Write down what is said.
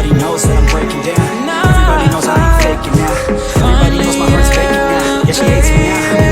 Everybody knows that I'm breaking down. Everybody knows I ain't faking now. Everybody knows my heart's faking now. Yeah, she hates me now.